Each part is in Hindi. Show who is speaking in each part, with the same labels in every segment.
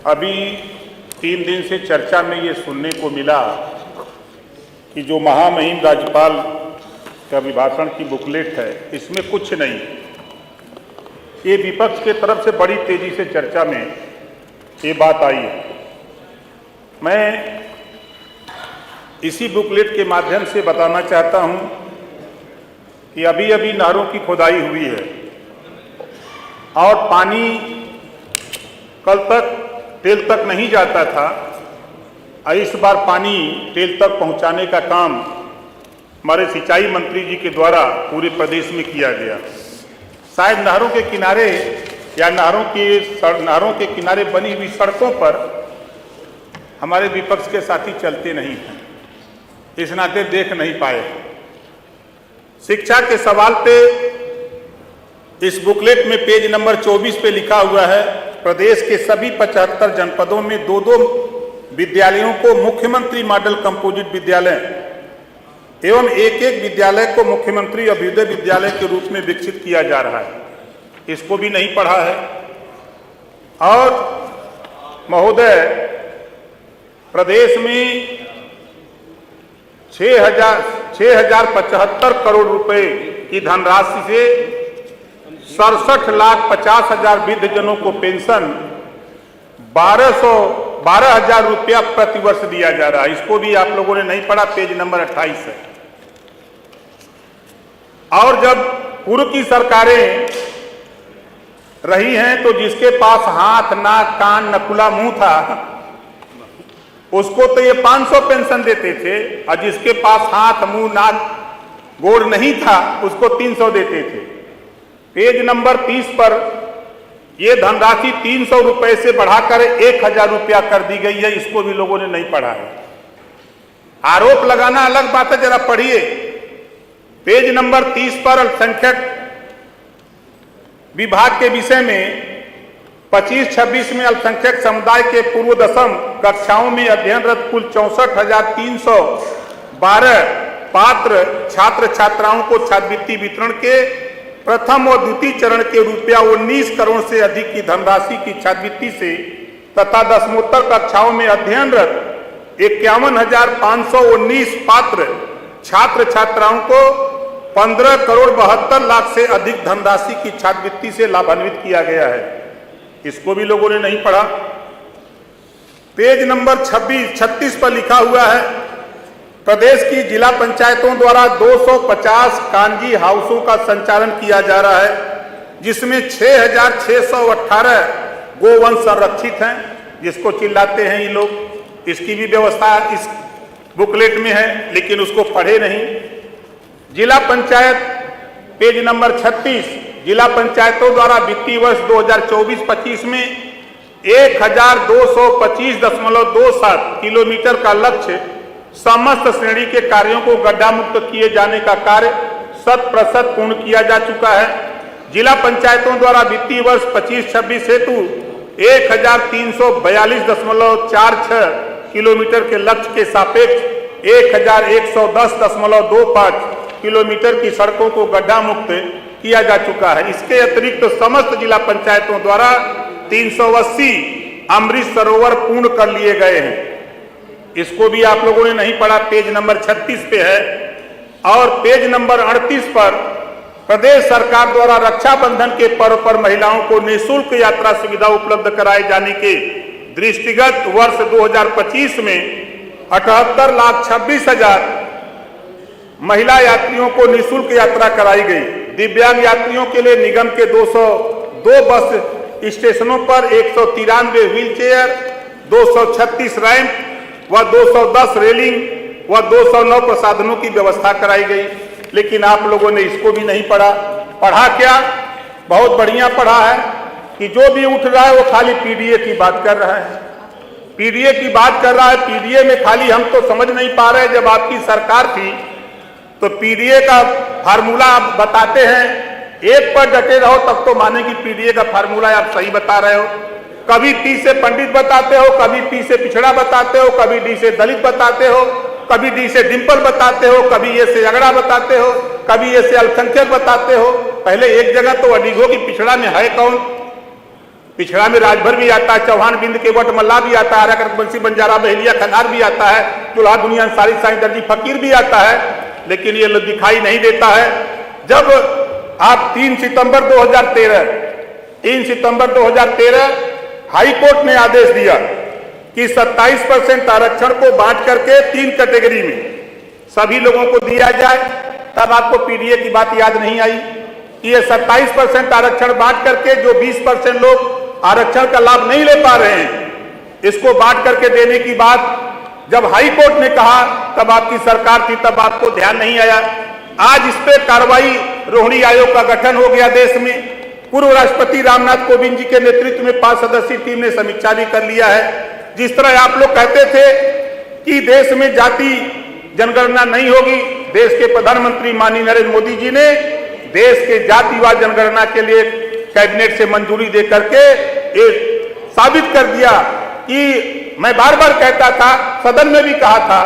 Speaker 1: अभी 3 दिन से चर्चा में ये सुनने को मिला कि जो महामहिम राज्यपाल का अभिभाषण की बुकलेट है, इसमें कुछ नहीं। ये विपक्ष के तरफ से बड़ी तेजी से चर्चा में ये बात आई है। मैं इसी बुकलेट के माध्यम से बताना चाहता हूं कि अभी अभी नहरों की खुदाई हुई है और पानी कल तक टेल तक नहीं जाता था। इस बार पानी टेल तक पहुंचाने का काम हमारे सिंचाई मंत्री जी के द्वारा पूरे प्रदेश में किया गया। शायद नहरों के किनारे या नहरों के किनारे बनी हुई सड़कों पर हमारे विपक्ष के साथी चलते नहीं हैं, इस नाते देख नहीं पाए। शिक्षा के सवाल पे इस बुकलेट में पेज नंबर 24 पे लिखा हुआ है, प्रदेश के सभी 75 जनपदों में 2-2 विद्यालयों को मुख्यमंत्री मॉडल कंपोजिट विद्यालय एवं एक विद्यालय को मुख्यमंत्री अभ्युदय विद्यालय के रूप में विकसित किया जा रहा है। इसको भी नहीं पढ़ा है। और महोदय, प्रदेश में 6,075 करोड़ रुपए की धनराशि से 67,50,000 वृद्धजनों को पेंशन 12,000 रुपया प्रतिवर्ष दिया जा रहा है। इसको भी आप लोगों ने नहीं पढ़ा, पेज नंबर 28 है। और जब पूर्व की सरकारें रही हैं तो जिसके पास हाथ, नाक, कान, नकुला, मुंह था उसको तो ये 500 पेंशन देते थे, और जिसके पास हाथ, मुंह, नाक, गोड़ नहीं था उसको 300 देते थे। पेज नंबर 30 पर यह धनराशि 300 रुपए से बढ़ाकर 1,000 रुपया कर दी गई है। इसको भी लोगों ने नहीं पढ़ा है। आरोप लगाना अलग बात है, जरा पढ़िए। पेज नंबर 30 पर अल्पसंख्यक विभाग के विषय में 25-26 में अल्पसंख्यक समुदाय के पूर्व दशम कक्षाओं में अध्ययनरत कुल 64,312 पात्र छात्र छात्राओं को छात्रवृत्ति वितरण के प्रथम और द्वितीय चरण के रुपया 19 करोड़ से अधिक की धनराशि की छात्रवृत्ति से तथा दसमोत्तर कक्षाओं में अध्ययनरत 51,519 पात्र छात्र छात्राओं को 15 करोड़ 72 लाख से अधिक धनराशि की छात्रवृत्ति से लाभान्वित किया गया है। इसको भी लोगों ने नहीं पढ़ा। पेज नंबर 36 पर लिखा हुआ है, प्रदेश की जिला पंचायतों द्वारा 250 कांजी हाउसों का संचालन किया जा रहा है, जिसमें 6,618 गोवंश संरक्षित हैं, जिसको चिल्लाते हैं ये लोग। इसकी भी व्यवस्था इस बुकलेट में है, लेकिन उसको पढ़े नहीं। जिला पंचायत पेज नंबर 36, जिला पंचायतों द्वारा वित्तीय वर्ष 2024-25 में 1,225.27 किलोमीटर का लक्ष्य समस्त श्रेणी के कार्यों को गड्ढा मुक्त किए जाने का कार्य 100% पूर्ण किया जा चुका है। जिला पंचायतों द्वारा वित्तीय वर्ष 25-26 हेतु 1,342.46 किलोमीटर के लक्ष्य के सापेक्ष 1,110.25 किलोमीटर की सड़कों को गड्ढा मुक्त किया जा चुका है। इसके अतिरिक्त समस्त जिला पंचायतों द्वारा 380 अमृत सरोवर पूर्ण कर लिए गए हैं। इसको भी आप लोगों ने नहीं पढ़ा, पेज नंबर 36 पे है। और पेज नंबर 38 पर प्रदेश सरकार द्वारा रक्षाबंधन के पर्व पर महिलाओं को निःशुल्क यात्रा सुविधा उपलब्ध कराए जाने के दृष्टिगत वर्ष 2025 में 78,26,000 महिला यात्रियों को निःशुल्क यात्रा कराई गई। दिव्यांग यात्रियों के लिए निगम के 202 बस स्टेशनों पर 193 व्हील चेयर, 236 रैंप व 210 रेलिंग व 209 प्रसाधनों की व्यवस्था कराई गई। लेकिन आप लोगों ने इसको भी नहीं पढ़ा। पढ़ा क्या? बहुत बढ़िया पढ़ा है कि जो भी उठ रहा है वो खाली पीडीए की बात कर रहा है। पीडीए की बात कर रहा है। पीडीए में खाली हम तो समझ नहीं पा रहे, जब आपकी सरकार थी तो पीडीए का फार्मूला आप बताते हैं, एक पर डटे रहो तब तो माने कि पीडीए का फार्मूला आप सही बता रहे हो। कभी पी से पंडित बताते हो, कभी पी से पिछड़ा बताते हो, कभी डी से दलित बताते हो, कभी डी से डिंपल बताते हो, कभी ए से अगड़ा बताते हो, कभी ए से अल्पसंख्यक बताते हो। पहले एक जगह तो अडिगो की पिछड़ा में है कौन? पिछड़ा में राजभर भी आता है, चौहान बिंद केवट मल्ला भी आता है, आरा बंसी बंजारा बहेलिया खंगार भी आता है, दुल्हा दुनिया अंसारी साईं दर्जी फकीर भी आता है, लेकिन ये दिखाई नहीं देता है। जब आप 3 सितंबर 2013 हाई कोर्ट ने आदेश दिया कि 27% आरक्षण को बांट करके 3 कैटेगरी में सभी लोगों को दिया जाए, तब आपको पीडीए की बात याद नहीं आई कि ये 27% आरक्षण बांट करके जो 20% लोग आरक्षण का लाभ नहीं ले पा रहे हैं, इसको बांट करके देने की बात जब हाई कोर्ट ने कहा तब आपकी सरकार थी, तब आपको ध्यान नहीं आया। आज इस पे कार्रवाई रोहिणी आयोग का गठन हो गया देश में। पूर्व राष्ट्रपति रामनाथ कोविंद जी के नेतृत्व में 5 सदस्यीय टीम ने समीक्षा भी कर लिया है। जिस तरह आप लोग कहते थे कि देश में जाति जनगणना नहीं होगी, देश के प्रधानमंत्री माननीय नरेंद्र मोदी जी ने देश के जातिवार जनगणना के लिए कैबिनेट से मंजूरी दे करके ये साबित कर दिया कि मैं बार बार कहता था, सदन में भी कहा था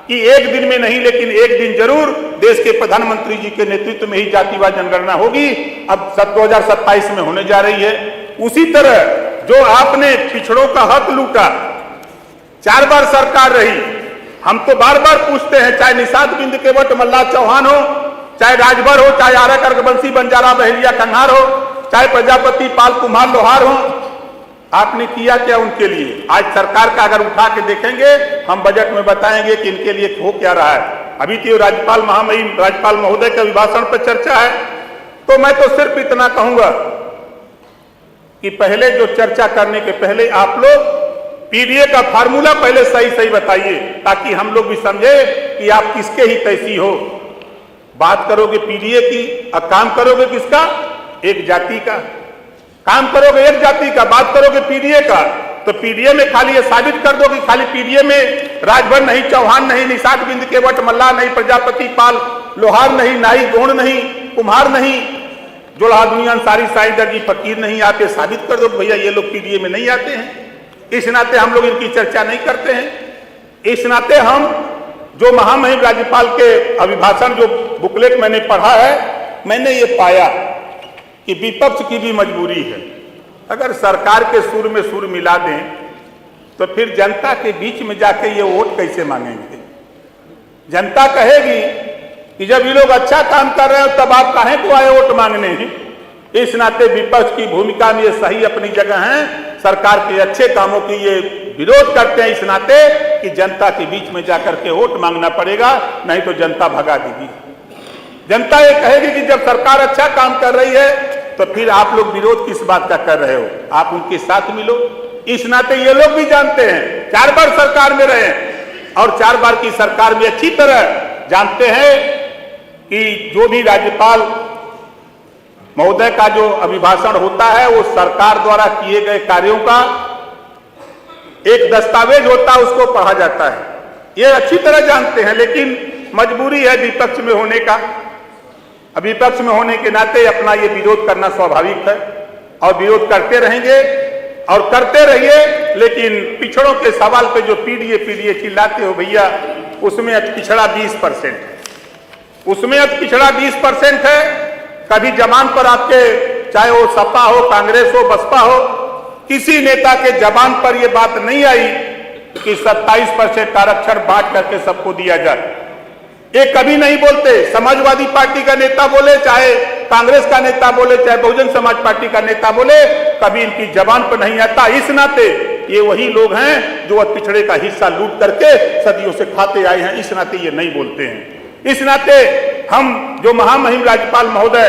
Speaker 1: कि एक दिन में नहीं लेकिन एक दिन जरूर देश के प्रधानमंत्री जी के नेतृत्व में ही जातिवार जनगणना होगी। अब 2027 में होने जा रही है। उसी तरह जो आपने पिछड़ों का हक लूटा, 4 बार सरकार रही, हम तो बार बार पूछते हैं, चाहे निषाद बिंद केवट मल्ला चौहान हो, चाहे राजभर हो, चाहे आरा कर्क बंसी बंजारा बहेलिया खंगार हो, चाहे प्रजापति पाल कुम्हार लोहार हो, आपने किया क्या उनके लिए? आज सरकार का अगर उठा के देखेंगे, हम बजट में बताएंगे कि इनके लिए हो क्या रहा है। अभी तो राज्यपाल महामहिम राज्यपाल महोदय के अभिभाषण पर चर्चा है, तो मैं तो सिर्फ इतना कहूंगा कि पहले जो चर्चा करने के पहले आप लोग पीडीए का फार्मूला पहले सही सही बताइए, ताकि हम लोग भी समझे कि आप किसके ही तैसी हो। बात करोगे पीडीए की, अब काम करोगे किसका? एक जाति का। काम करोगे एक जाति का, बात करोगे पीडीए का, तो पीडीए में खाली ये साबित कर दो कि खाली पीडीए में राजभर नहीं, चौहान नहीं, निषाद बिंद केवट मल्ला नहीं, प्रजापति पाल लोहार नहीं, नाई गोंड नहीं, कुम्हार नहीं, दुल्हा दुनिया अंसारी साईं दर्जी फकीर नहीं आते। साबित कर दो भैया ये लोग पीडीए में नहीं आते हैं। इस नाते हम लोग इनकी चर्चा नहीं करते हैं। इस नाते हम जो महामहिम राज्यपाल के अभिभाषण जो बुकलेट मैंने पढ़ा है, मैंने ये पाया कि विपक्ष की भी मजबूरी है। अगर सरकार के सुर में सुर मिला दें तो फिर जनता के बीच में जाके ये वोट कैसे मांगेंगे? जनता कहेगी कि जब ये लोग अच्छा काम कर रहे हो तब आप काहे को आए वोट मांगने हैं। इस नाते विपक्ष की भूमिका में ये सही अपनी जगह है। सरकार के अच्छे कामों की ये विरोध करते हैं इस नाते कि जनता के बीच में जाकर के वोट मांगना पड़ेगा, नहीं तो जनता भगा देगी। जनता ये कहेगी कि जब सरकार अच्छा काम कर रही है तो फिर आप लोग विरोध किस बात का कर रहे हो, आप उनके साथ मिलो। इस नाते ये लोग भी जानते हैं, 4 बार सरकार में रहे और 4 बार की सरकार में अच्छी तरह जानते हैं कि जो भी राज्यपाल महोदय का जो अभिभाषण होता है वो सरकार द्वारा किए गए कार्यों का एक दस्तावेज होता है, उसको पढ़ा जाता है। ये अच्छी तरह जानते हैं, लेकिन मजबूरी है विपक्ष में होने का। विपक्ष में होने के नाते अपना ये विरोध करना स्वाभाविक है और विरोध करते रहेंगे और करते रहिए। लेकिन पिछड़ों के सवाल पे जो पीडीए चिल्लाते हो भैया, उसमें अति पिछड़ा 20% है, उसमें अति पिछड़ा 20% है। कभी जबान पर आपके, चाहे वो सपा हो, कांग्रेस हो, बसपा हो, किसी नेता के जबान पर यह बात नहीं आई कि 27% आरक्षण बांट करके सबको दिया जाए। ये कभी नहीं बोलते। समाजवादी पार्टी का नेता बोले, चाहे कांग्रेस का नेता बोले, चाहे बहुजन समाज पार्टी का नेता बोले, कभी इनकी जबान पर नहीं आता। इस नाते ये वही लोग हैं जो पिछड़े का हिस्सा लूट करके सदियों से खाते आए हैं। इस नाते ये नहीं बोलते हैं। इस नाते हम जो महामहिम राज्यपाल महोदय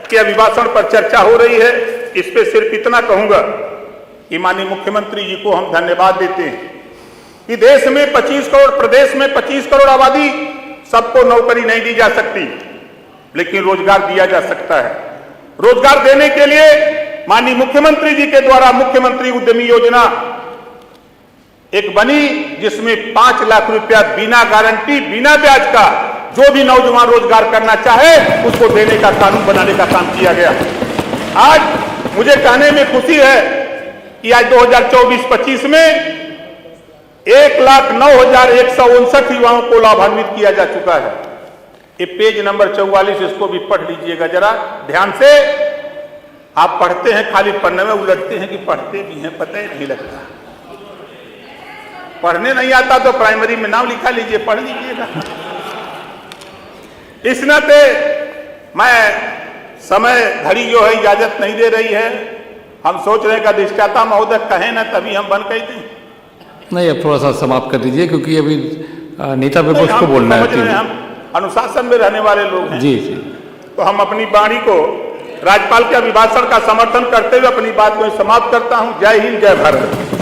Speaker 1: के अभिभाषण पर चर्चा हो रही है, इस पे सिर्फ इतना कहूंगा कि माननीय मुख्यमंत्री जी को हम धन्यवाद देते हैं कि देश में 25 करोड़, प्रदेश में 25 करोड़ आबादी, सबको नौकरी नहीं दी जा सकती, लेकिन रोजगार दिया जा सकता है। रोजगार देने के लिए माननीय मुख्यमंत्री जी के द्वारा मुख्यमंत्री उद्यमी योजना एक बनी, जिसमें 5 लाख रुपया बिना गारंटी, बिना ब्याज का जो भी नौजवान रोजगार करना चाहे उसको देने का कानून बनाने का काम किया गया। आज मुझे कहने में खुशी है कि आज 2024-25 में 1,09,159 युवाओं को लाभान्वित किया जा चुका है। ये पेज नंबर 44, इसको भी पढ़ लीजिएगा जरा ध्यान से। आप पढ़ते हैं, खाली पढ़ने में उलझते हैं कि पढ़ते भी हैं, पता ही नहीं लगता। पढ़ने नहीं आता तो प्राइमरी में नाम लिखा लीजिए, पढ़ लीजिएगा। इस नाते मैं समय घड़ी जो है इजाजत नहीं दे रही है। हम सोच रहे हैं कि अधिष्ठाता महोदय कहें ना तभी हम बन गए थे।
Speaker 2: नहीं, अब थोड़ा सा समाप्त कर दीजिए क्योंकि अभी नेता विपक्ष को बोलना है।
Speaker 1: हम अनुशासन में रहने वाले लोग हैं।
Speaker 2: जी जी।
Speaker 1: तो हम अपनी वाणी को राज्यपाल के अभिभाषण का समर्थन करते हुए अपनी बात को समाप्त करता हूं। जय हिंद, जय भारत।